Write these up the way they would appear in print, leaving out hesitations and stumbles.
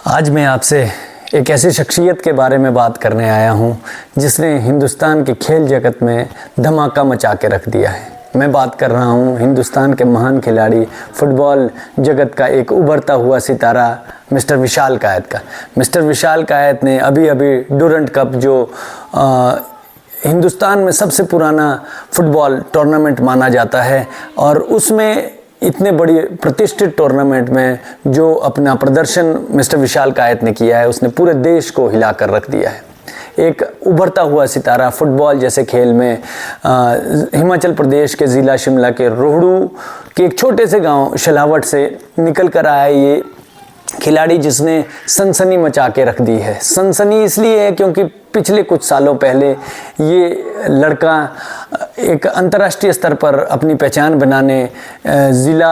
आज मैं आपसे एक ऐसी शख्सियत के बारे में बात करने आया हूँ जिसने हिंदुस्तान के खेल जगत में धमाका मचा के रख दिया है। मैं बात कर रहा हूँ हिंदुस्तान के महान खिलाड़ी, फुटबॉल जगत का एक उभरता हुआ सितारा मिस्टर विशाल कायत का। मिस्टर विशाल कायत ने अभी अभी डूरंट कप जो हिंदुस्तान में सबसे पुराना फुटबॉल टूर्नामेंट माना जाता है और उसमें इतने बड़ी प्रतिष्ठित टूर्नामेंट में जो अपना प्रदर्शन मिस्टर विशाल कायत ने किया है, उसने पूरे देश को हिला कर रख दिया है। एक उभरता हुआ सितारा फुटबॉल जैसे खेल में हिमाचल प्रदेश के ज़िला शिमला के रोहड़ू के एक छोटे से गांव शलावट से निकल कर आया ये खिलाड़ी, जिसने सनसनी मचा के रख दी है। सनसनी इसलिए है क्योंकि पिछले कुछ सालों पहले ये लड़का एक अंतर्राष्ट्रीय स्तर पर अपनी पहचान बनाने ज़िला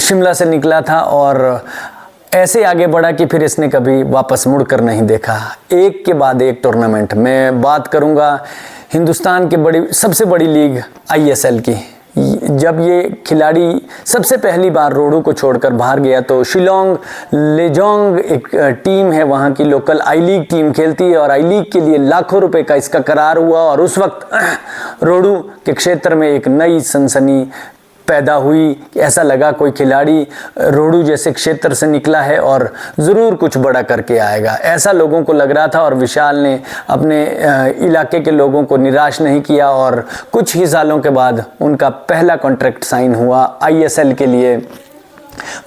शिमला से निकला था और ऐसे आगे बढ़ा कि फिर इसने कभी वापस मुड़कर नहीं देखा। एक के बाद एक टूर्नामेंट, मैं बात करूंगा हिंदुस्तान की सबसे बड़ी लीग ISL की। जब ये खिलाड़ी सबसे पहली बार रोहड़ू को छोड़कर बाहर गया तो शिलोंग लेजोंग एक टीम है, वहाँ की लोकल आई लीग टीम खेलती है और आई लीग के लिए लाखों रुपए का इसका करार हुआ और उस वक्त रोहड़ू के क्षेत्र में एक नई सनसनी पैदा हुई। ऐसा लगा कोई खिलाड़ी रोहड़ू जैसे क्षेत्र से निकला है और ज़रूर कुछ बड़ा करके आएगा, ऐसा लोगों को लग रहा था। और विशाल ने अपने इलाके के लोगों को निराश नहीं किया और कुछ ही सालों के बाद उनका पहला कॉन्ट्रैक्ट साइन हुआ ISL के लिए,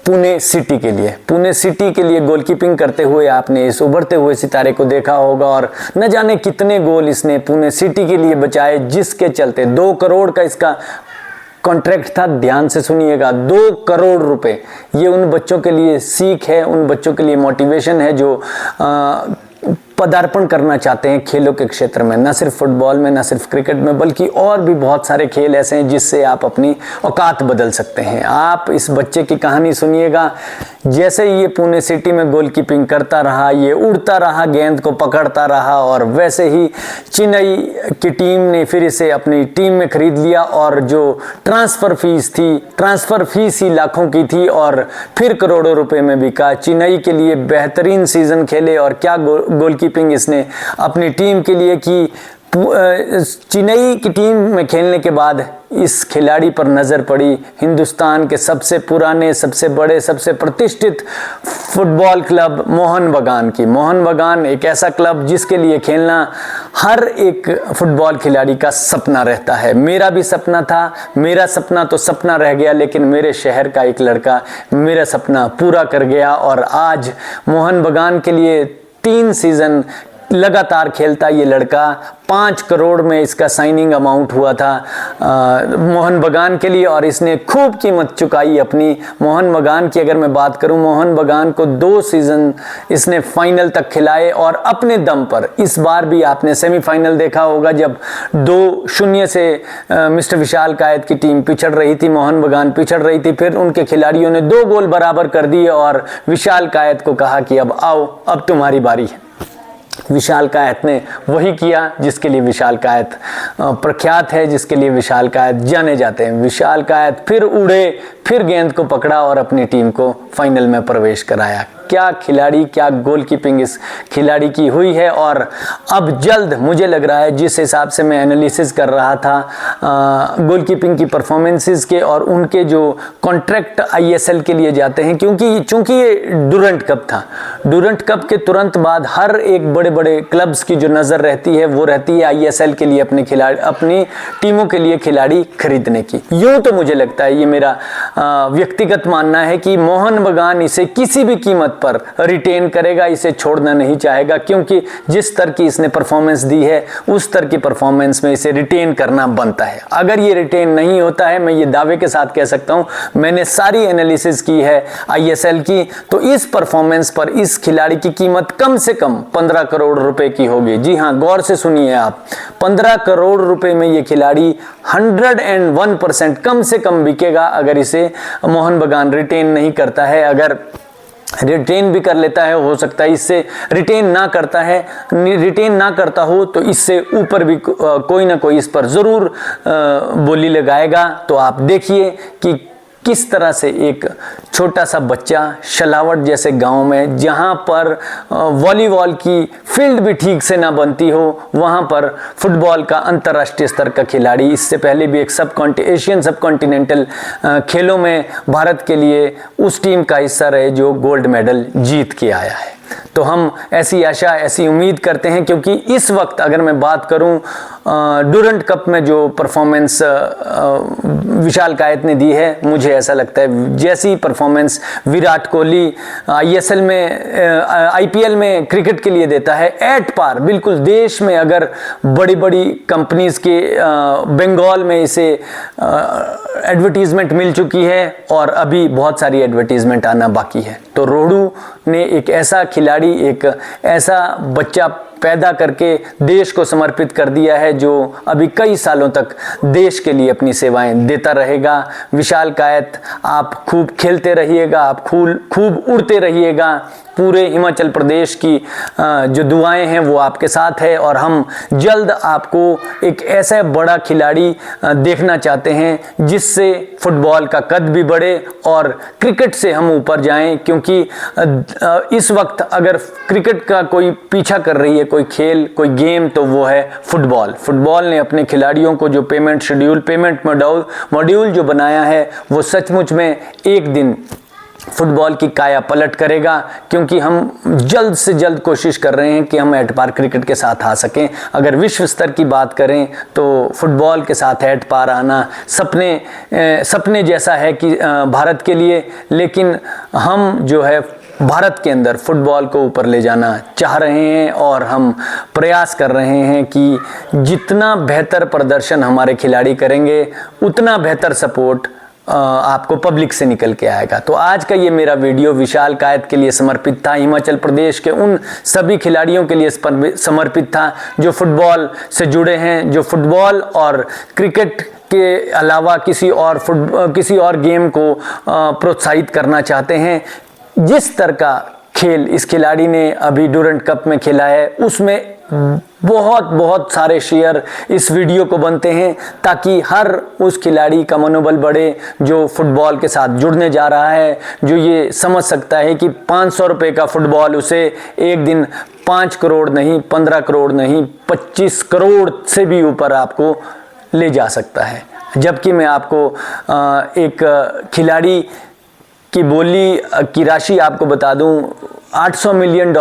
पुणे सिटी के लिए। पुणे सिटी के लिए गोलकीपिंग करते हुए आपने इस उभरते हुए सितारे को देखा होगा और न जाने कितने गोल इसने पुणे सिटी के लिए बचाए, जिसके चलते 2 करोड़ का इसका कॉन्ट्रैक्ट था। ध्यान से सुनिएगा, 2 करोड़ रुपए। ये उन बच्चों के लिए सीख है, उन बच्चों के लिए मोटिवेशन है जो पदार्पण करना चाहते हैं खेलों के क्षेत्र में, न सिर्फ फुटबॉल में, न सिर्फ क्रिकेट में, बल्कि और भी बहुत सारे खेल ऐसे हैं जिससे आप अपनी औकात बदल सकते हैं। आप इस बच्चे की कहानी सुनिएगा। जैसे ही ये पुणे सिटी में गोलकीपिंग करता रहा, ये उड़ता रहा, गेंद को पकड़ता रहा और वैसे ही चेन्नई की टीम ने फिर इसे अपनी टीम में खरीद लिया और जो ट्रांसफ़र फीस ही लाखों की थी और फिर करोड़ों रुपए में बिका। चेन्नई के लिए बेहतरीन सीज़न खेले और क्या गोलकीपिंग इसने अपनी टीम के लिए की। चेन्नई की टीम में खेलने के बाद इस खिलाड़ी पर नज़र पड़ी हिंदुस्तान के सबसे पुराने, सबसे बड़े, सबसे प्रतिष्ठित फुटबॉल क्लब मोहन बगान की। मोहन बगान एक ऐसा क्लब जिसके लिए खेलना हर एक फुटबॉल खिलाड़ी का सपना रहता है। मेरा भी सपना था, मेरा सपना तो सपना रह गया, लेकिन मेरे शहर का एक लड़का मेरा सपना पूरा कर गया और आज मोहन बगान के लिए 3 सीज़न लगातार खेलता ये लड़का। 5 करोड़ में इसका साइनिंग अमाउंट हुआ था मोहन बगान के लिए और इसने खूब कीमत चुकाई अपनी। मोहन बगान की अगर मैं बात करूं, मोहन बगान को 2 सीज़न इसने फाइनल तक खिलाए और अपने दम पर इस बार भी आपने सेमीफाइनल देखा होगा जब 2-0 से मिस्टर विशाल कायत की टीम पिछड़ रही थी, मोहन बगान पिछड़ रही थी, फिर उनके खिलाड़ियों ने 2 गोल बराबर कर दिए और विशाल कायत को कहा कि अब आओ, अब तुम्हारी बारी है। विशाल कायत ने वही किया जिसके लिए विशाल कायत प्रख्यात है, जिसके लिए विशाल कायत जाने जाते हैं। विशाल कायत फिर उड़े, फिर गेंद को पकड़ा और अपनी टीम को फाइनल में प्रवेश कराया। क्या खिलाड़ी, क्या गोलकीपिंग इस खिलाड़ी की हुई है। और अब जल्द मुझे लग रहा है, जिस हिसाब से मैं एनालिसिस कर रहा था गोलकीपिंग की परफॉर्मेंसेस के और उनके जो कॉन्ट्रैक्ट ISL के लिए जाते हैं, क्योंकि ये डूरंट कप था। डूरंट कप के तुरंत बाद हर एक बड़े बड़े क्लब्स की जो नज़र रहती है वो रहती है ISL के लिए अपनी टीमों के लिए खिलाड़ी खरीदने की। यूँ तो मुझे लगता है, ये मेरा व्यक्तिगत मानना है कि मोहन बगान इसे किसी भी कीमत पर रिटेन करेगा, इसे छोड़ना नहीं चाहेगा, क्योंकि जिस स्तर की इसने परफॉर्मेंस दी है उस स्तर की परफॉर्मेंस में इसे रिटेन करना बनता है। अगर ये रिटेन नहीं होता है, मैं ये दावे के साथ कह सकता हूं, मैंने सारी एनालिसिस की है ISL की, तो इस परफॉर्मेंस पर इस खिलाड़ी की कीमत कम से कम 15 करोड़ रुपए की होगी। जी हां, गौर से सुनिए आप, 15 करोड़ रुपए में ये खिलाड़ी 101% कम से कम बिकेगा अगर इसे मोहन बगान रिटेन नहीं करता है। अगर रिटेन भी कर लेता है, हो सकता है इससे रिटेन ना करता हो तो इससे ऊपर भी कोई ना कोई इस पर ज़रूर बोली लगाएगा। तो आप देखिए कि किस तरह से एक छोटा सा बच्चा शलावट जैसे गांव में, जहां पर वॉलीबॉल की फील्ड भी ठीक से ना बनती हो, वहां पर फुटबॉल का अंतर्राष्ट्रीय स्तर का खिलाड़ी, इससे पहले भी एक एशियन सब कॉन्टिनेंटल खेलों में भारत के लिए उस टीम का हिस्सा रहे जो गोल्ड मेडल जीत के आया है। तो हम ऐसी आशा, ऐसी उम्मीद करते हैं, क्योंकि इस वक्त अगर मैं बात करूं डूरंट कप में जो परफॉर्मेंस विशाल कायत ने दी है, मुझे ऐसा लगता है जैसी परफॉर्मेंस विराट कोहली आईएसएल में आईपीएल में क्रिकेट के लिए देता है, एट पार बिल्कुल देश में अगर बड़ी बड़ी कंपनीज के बंगाल में इसे एडवर्टीजमेंट मिल चुकी है और अभी बहुत सारी एडवर्टीजमेंट आना बाकी है। तो रोहडू ने एक ऐसा खिलाड़ी, एक ऐसा बच्चा पैदा करके देश को समर्पित कर दिया है जो अभी कई सालों तक देश के लिए अपनी सेवाएं देता रहेगा। विशाल कायत, आप खूब खेलते रहिएगा, आप खूब उड़ते रहिएगा। पूरे हिमाचल प्रदेश की जो दुआएं हैं वो आपके साथ है और हम जल्द आपको एक ऐसा बड़ा खिलाड़ी देखना चाहते हैं जिससे फुटबॉल का कद भी बढ़े और क्रिकेट से हम ऊपर जाएं, क्योंकि इस वक्त अगर क्रिकेट का कोई पीछा कर रही है कोई खेल, कोई गेम, तो वो है फुटबॉल। फुटबॉल ने अपने खिलाड़ियों को जो पेमेंट मॉड्यूल जो बनाया है, वो सचमुच में एक दिन फुटबॉल की काया पलट करेगा, क्योंकि हम जल्द से जल्द कोशिश कर रहे हैं कि हम एट पार क्रिकेट के साथ आ सकें। अगर विश्व स्तर की बात करें तो फुटबॉल के साथ एट पार आना सपने जैसा है कि भारत के लिए, लेकिन हम जो है भारत के अंदर फुटबॉल को ऊपर ले जाना चाह रहे हैं और हम प्रयास कर रहे हैं कि जितना बेहतर प्रदर्शन हमारे खिलाड़ी करेंगे, उतना बेहतर सपोर्ट आपको पब्लिक से निकल के आएगा। तो आज का ये मेरा वीडियो विशाल कायत के लिए समर्पित था, हिमाचल प्रदेश के उन सभी खिलाड़ियों के लिए समर्पित था जो फुटबॉल से जुड़े हैं, जो फुटबॉल और क्रिकेट के अलावा किसी और गेम को प्रोत्साहित करना चाहते हैं। जिस तरह का खेल इस खिलाड़ी ने अभी डूरंट कप में खेला है, उसमें बहुत सारे शेयर इस वीडियो को बनते हैं ताकि हर उस खिलाड़ी का मनोबल बढ़े जो फुटबॉल के साथ जुड़ने जा रहा है, जो ये समझ सकता है कि 500 रुपये का फुटबॉल उसे एक दिन 5 करोड़ नहीं, 15 करोड़ नहीं, 25 करोड़ से भी ऊपर आपको ले जा सकता है। जबकि मैं आपको एक खिलाड़ी की बोली की राशि आपको बता दूं, $800 मिलियन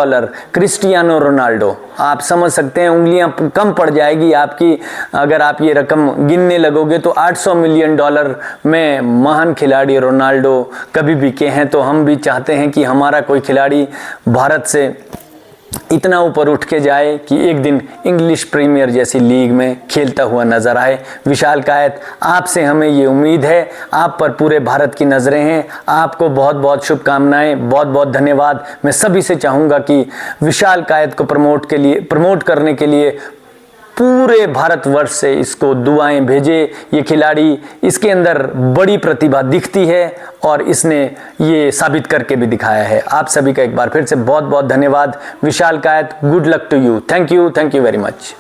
क्रिस्टियानो रोनाल्डो। आप समझ सकते हैं, उंगलियां कम पड़ जाएगी आपकी अगर आप ये रकम गिनने लगोगे। तो $800 मिलियन में महान खिलाड़ी रोनाल्डो कभी बिके हैं। तो हम भी चाहते हैं कि हमारा कोई खिलाड़ी भारत से इतना ऊपर उठ के जाए कि एक दिन इंग्लिश प्रीमियर जैसी लीग में खेलता हुआ नजर आए। विशाल कायत, आपसे हमें ये उम्मीद है, आप पर पूरे भारत की नज़रें हैं। आपको बहुत बहुत शुभकामनाएं, बहुत बहुत धन्यवाद। मैं सभी से चाहूँगा कि विशाल कायत को प्रमोट करने के लिए पूरे भारतवर्ष से इसको दुआएं भेजे। ये खिलाड़ी, इसके अंदर बड़ी प्रतिभा दिखती है और इसने ये साबित करके भी दिखाया है। आप सभी का एक बार फिर से बहुत बहुत धन्यवाद। Vishal Kayat, good luck to you. Thank you very much.